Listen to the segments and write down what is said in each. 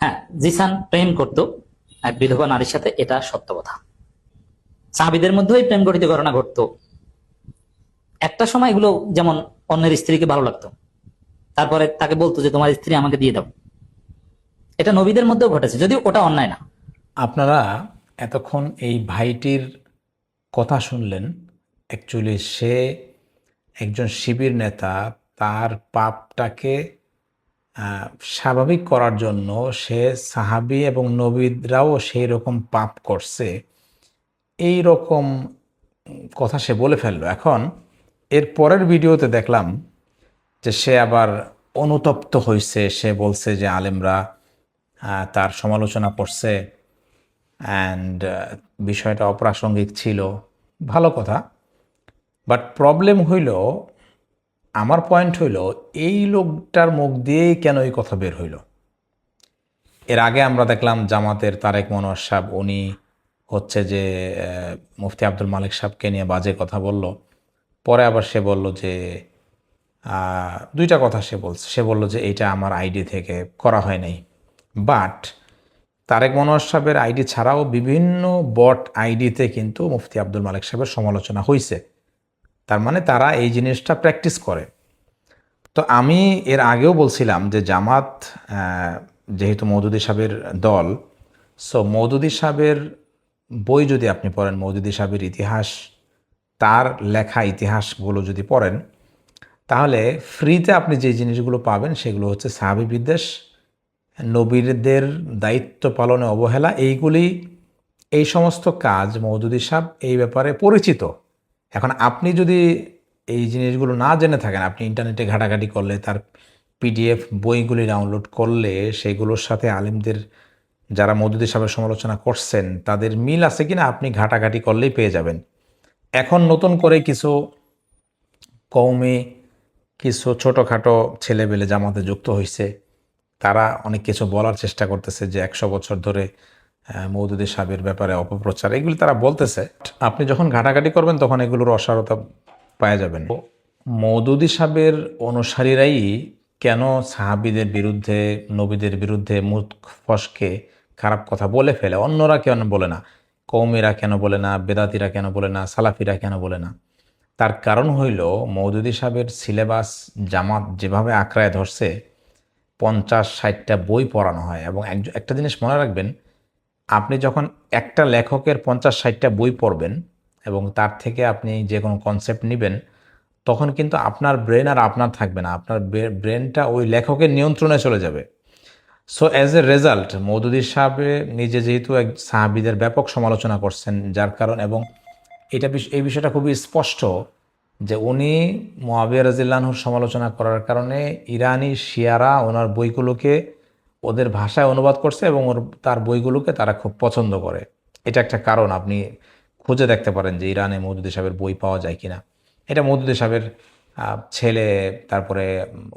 হ্যাঁ, জিসান প্রেম করতো এক বিধবা নারীর সাথে, এটা সত্য কথা। সাহাবীদের মধ্যেই প্রেম গঠিত ঘটনা ঘটতো। একটা সময় এগুলো, যেমন অন্যের স্ত্রীকে ভালো লাগতো, তারপরে তাকে বলতো যে তোমার স্ত্রী আমাকে দিয়ে দাও। এটা নবীদের মধ্যেও ঘটেছে, যদিও ওটা অন্যায় না। আপনারা এতক্ষণ এই ভাইটির কথা শুনলেন। অ্যাকচুয়ালি সে একজন শিবির নেতা। তার পাপটাকে আহ, স্বাভাবিক করার জন্য সে সাহাবী এবং নবীরাও সেই রকম পাপ করছে, এই রকম কথা সে বলে ফেললো। এখন এর পরের ভিডিওতে দেখলাম যে সে আবার অনুতপ্ত হয়েছে। সে বলছে যে আলেমরা তার সমালোচনা করছে অ্যান্ড বিষয়টা অপ্রাসঙ্গিক ছিল। ভালো কথা, বাট প্রবলেম হইল, আমার পয়েন্ট হইল, এই লোকটার মুখ দিয়েই কেন এই কথা বের হইল। এর আগে আমরা দেখলাম জামাতের তারেক মনোয়ার সাহেব, উনি হচ্ছে যে মুফতি আব্দুল মালিক সাহেবকে নিয়ে বাজে কথা বলল। পরে আবার সে বলল যে দুইটা কথা সে বলল যে এইটা আমার আইডি থেকে করা হয় নাই। বাট তারেক মনোয়ার সাহেবের আইডি ছাড়াও বিভিন্ন বট আইডিতে কিন্তু মুফতি আব্দুল মালিক সাহেবের সমালোচনা হয়েছে। তার মানে তারা এই জিনিসটা প্র্যাকটিস করে। তো আমি এর আগেও বলছিলাম যে জামাত যেহেতু মওদুদী সাহেবের দল, সো মওদুদী সাহেবের বই যদি আপনি পড়েন, মওদুদী সাহেবের ইতিহাস, তার লেখা ইতিহাসগুলো যদি পড়েন, তাহলে ফ্রিতে আপনি যে জিনিসগুলো পাবেন সেগুলো হচ্ছে সাহাবী বিদ্বেষ, নবীদের দায়িত্ব পালনে অবহেলা, এইগুলি, এই সমস্ত কাজ মওদুদী সাহেব এই ব্যাপারে পরিচিত। এখন আপনি যদি এই জিনিসগুলো না জেনে থাকেন, আপনি ইন্টারনেটে ঘাটাঘাটি করলে, তার পিডিএফ বইগুলি ডাউনলোড করলে সেগুলোর সাথে আলেমদের যারা মওদুদী সাহেবের সমালোচনা করছেন তাদের মিল আছে কিনা আপনি ঘাটাঘাটি করলেই পেয়ে যাবেন। এখন নতুন করে কিছু কওমি, কিছু ছোটোখাটো ছেলেবেলে জামাতে যুক্ত হয়েছে, তারা অনেক কিছু বলার চেষ্টা করতেছে যে 100 বছর ধরে মওদুদী সাহেবের ব্যাপারে অপপ্রচার, এগুলি তারা বলতেছে। আপনি যখন ঘাটাঘাটি করবেন তখন এগুলোর অসারতা পাওয়া যাবেন। মওদুদী সাহেবের অনুসারীরাই কেন সাহাবীদের বিরুদ্ধে, নবীদের বিরুদ্ধে মুখ ফসকে খারাপ কথা বলে ফেলে, অন্যরা কেন বলে না? কওমিরা কেন বলে না? বেদাতিরা কেন বলে না? সালাফিরা কেন বলে না? তার কারণ হইল মওদুদী সাহেবের সিলেবাস জামাত যেভাবে আঁকড়ায় ধরছে, 50-60টা বই পড়ানো হয়। এবং একটা জিনিস মনে রাখবেন, আপনি যখন একটা লেখকের 50-60টা বই পড়বেন এবং তার থেকে আপনি যে কোনো কনসেপ্ট নেবেন, তখন কিন্তু আপনার ব্রেন আর আপনার থাকবে না, আপনার ব্রেনটা ওই লেখকের নিয়ন্ত্রণে চলে যাবে। So as a result Maududi সাহেব নিজে যেহেতু এক সাহাবীদের ব্যাপক সমালোচনা করছেন, যার কারণ, এবং এই বিষয়টা খুবই স্পষ্ট যে উনি মুআবিয়া রাদিয়াল্লাহু আনহুর সমালোচনা করার কারণে ইরানি শিয়ারা ওনার বইগুলোকে ওদের ভাষায় অনুবাদ করছে এবং তার বইগুলোকে তারা খুব পছন্দ করে। এটা একটা কারণ, আপনি খুঁজে দেখতে পারেন যে ইরানে মওদুদী সাহেবের বই পাওয়া যায় কিনা। এটা মওদুদী সাহেবের ছেলে, তারপরে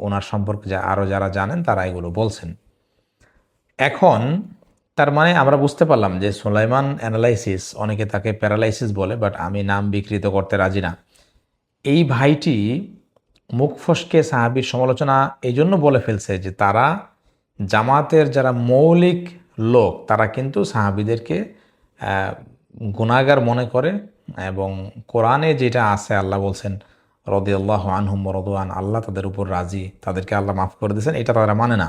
ওনার সম্পর্কে আরও যারা জানেন তারা এগুলো বলছেন। এখন তার মানে আমরা বুঝতে পারলাম যে সুলাইমান অ্যানালাইসিস, অনেকে তাকে প্যারালাইসিস বলে, বাট আমি নাম বিকৃত করতে রাজি না। এই ভাইটি মুখ ফসকে সাহাবীর সমালোচনা এই জন্য বলে ফেলছে যে তারা, জামাতের যারা মৌলিক লোক, তারা কিন্তু সাহাবীদেরকে গুনাহগার মনে করে। এবং কোরআনে যেটা আছে, আল্লাহ বলছেন রাদিয়াল্লাহু আনহুম ওয়া রাদু আন, আল্লাহ তাদের উপর রাজি, তাদেরকে আল্লাহ মাফ করে দিয়েছেন, এটা তারা মানে না।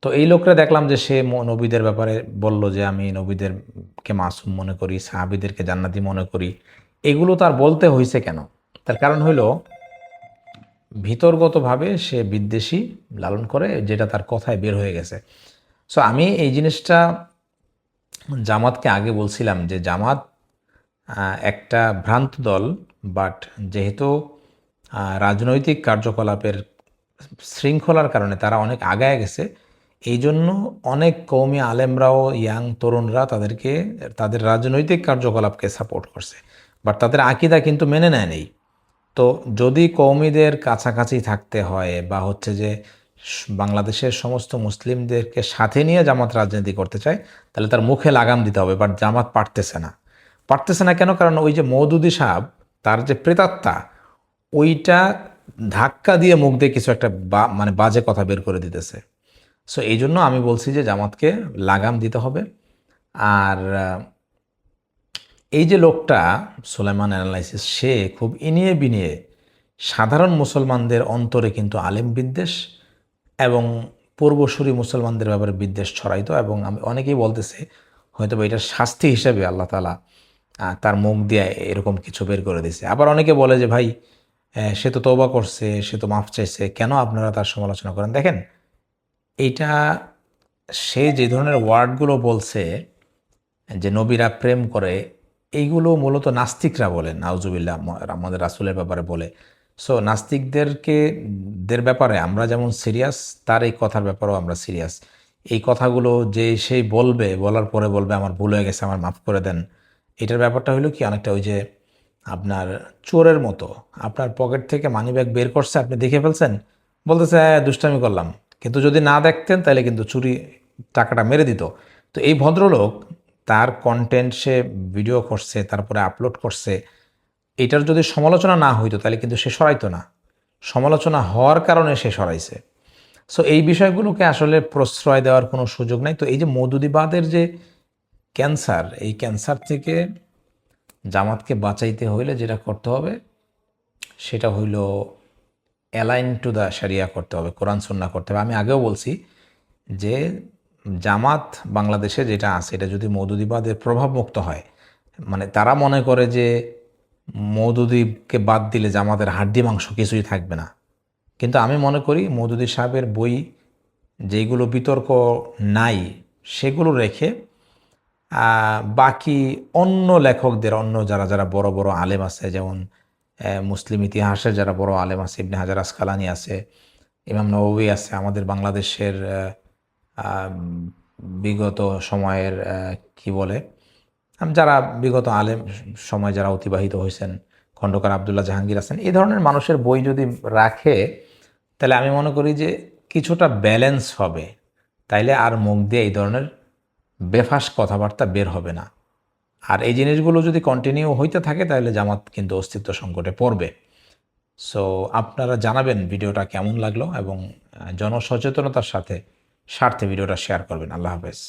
তো এই লোকরা দেখলাম যে সে নবীদের ব্যাপারে বলল যে আমি নবীদেরকে মাসুম মনে করি, সাহাবীদেরকে জান্নাতি মনে করি। এগুলো তার বলতে হয়েছে কেন? তার কারণ হইল ভিতরগতভাবে সে বিদ্বেষী লালন করে, যেটা তার কথায় বের হয়ে গেছে। সো আমি এই জিনিসটা জামাতকে আগে বলছিলাম যে জামাত একটা ভ্রান্ত দল, বাট যেহেতু রাজনৈতিক কার্যকলাপের শৃঙ্খলার কারণে তারা অনেক আগায় গেছে, এই জন্য অনেক কওমি আলেমরাও, ইয়াং তরুণরা তাদেরকে, তাদের রাজনৈতিক কার্যকলাপকে সাপোর্ট করছে, বাট তাদের আকীদা কিন্তু মেনে নেয় নেই। তো যদি কওমিদের কাছাকাছি থাকতে হয় বা হচ্ছে যে বাংলাদেশের সমস্ত মুসলিমদেরকে সাথে নিয়ে জামাত রাজনীতি করতে চায়, তাহলে তার মুখে লাগাম দিতে হবে। বাট জামাত পারতেছে না। পারতেছে না কেন? কারণ ওই যে মওদুদী সাহেব, তার যে প্রেতাত্মা, ওইটা ধাক্কা দিয়ে মুখ দিয়ে কিছু একটা মানে বাজে কথা বের করে দিতেছে। সো এই জন্য আমি বলছি যে জামাতকে লাগাম দিতে হবে। আর এই যে লোকটা সুলাইমান অ্যানালাইসিস, সে খুব ইনিয়ে বিনিয়ে সাধারণ মুসলমানদের অন্তরে কিন্তু আলেম বিদ্বেষ এবং পূর্বসূরি মুসলমানদের ব্যাপারে বিদ্বেষ ছড়াইতো। এবং আমি অনেকেই বলতেছে হয়তো বা এটার শাস্তি হিসেবে আল্লাহ তাআলা তার মুখ দিয়ে এরকম কিছু বের করে দিছে। আবার অনেকে বলে যে ভাই সে তো তওবা করছে, সে তো মাফ চাইছে, কেন আপনারা তার সমালোচনা করেন? দেখেন, এইটা সে যে ধরনের ওয়ার্ডগুলো বলছে যে নবীরা প্রেম করে, এইগুলো মূলত নাস্তিকরা বলে, নাউজুবিল্লাহ, আমাদের রাসূলের ব্যাপারে বলে। সো নাস্তিকদেরকে দের ব্যাপারে আমরা যেমন সিরিয়াস, তার এই কথার ব্যাপারেও আমরা সিরিয়াস। এই কথাগুলো যে সেই বলবে, বলার পরে বলবে আমার ভুল হয়ে গেছে, আমার মাফ করে দেন। এটার ব্যাপারটা হলো কি, অনেকটা ওই যে আপনার চোরের মতো, আপনার পকেট থেকে মানিব্যাগ বের করছে, আপনি দেখে ফেলছেন, বলতেছে হ্যাঁ দুষ্টামি করলাম, কিন্তু যদি না দেখতেন তাহলে কিন্তু চুরি টাকাটা মেরে দিত। তো এই ভদ্রলোক তার কন্টেন্ট সে ভিডিও করছে, তারপরে আপলোড করছে, এটার যদি সমালোচনা না হইতো তাহলে কিন্তু সে সরাইতো না। সমালোচনা হওয়ার কারণে সে সরাইছে। সো এই বিষয়গুলোকে আসলে প্রশ্রয় দেওয়ার কোনো সুযোগ নাই। তো এই যে মওদুদিবাদের যে ক্যান্সার, এই ক্যান্সার থেকে জামাতকে বাঁচাইতে হইলে যেটা করতে হবে সেটা হইল অ্যালাইন টু দ্য শরিয়া করতে হবে, কোরআন সুন্নাহ করতে হবে। আমি আগেও বলছি যে জামাত বাংলাদেশে যেটা আছে, এটা যদি মওদুদিবাদের প্রভাবমুক্ত হয়, মানে তারা মনে করে যে মওদুদিকে বাদ দিলে জামাতের হাড্ডি মাংস কিছুই থাকবে না। কিন্তু আমি মনে করি মওদুদি সাহেবের বই যেগুলো বিতর্ক নাই সেগুলো রেখে বাকি অন্য লেখকদের, অন্য যারা যারা বড় বড় আলেম আছে, যেমন মুসলিম ইতিহাসের যারা বড় আলেম আছে, ইবনে হাজার আসকালানি আছে, ইমাম নববী আছে, আমাদের বাংলাদেশের বিগত সময়ের কি বলে, যারা বিগত আলেম সময় যারা অতিবাহিত হয়েছেন, খন্দকার আবদুল্লাহ জাহাঙ্গীর আছেন, এই ধরনের মানুষের বই যদি রাখে তাহলে আমি মনে করি যে কিছুটা ব্যালেন্স হবে। তাইলে আর মুখ দিয়ে এই ধরনের বেফাস কথাবার্তা বের হবে না। আর এই জিনিসগুলো যদি কন্টিনিউ হইতে থাকে তাহলে জামাত কিন্তু অস্তিত্ব সংকটে পড়বে। সো আপনারা জানাবেন ভিডিওটা কেমন লাগলো এবং জনসচেতনতার সাথে স্বার্থে ভিডিওটা শেয়ার করবেন। আল্লাহ হাফেজ।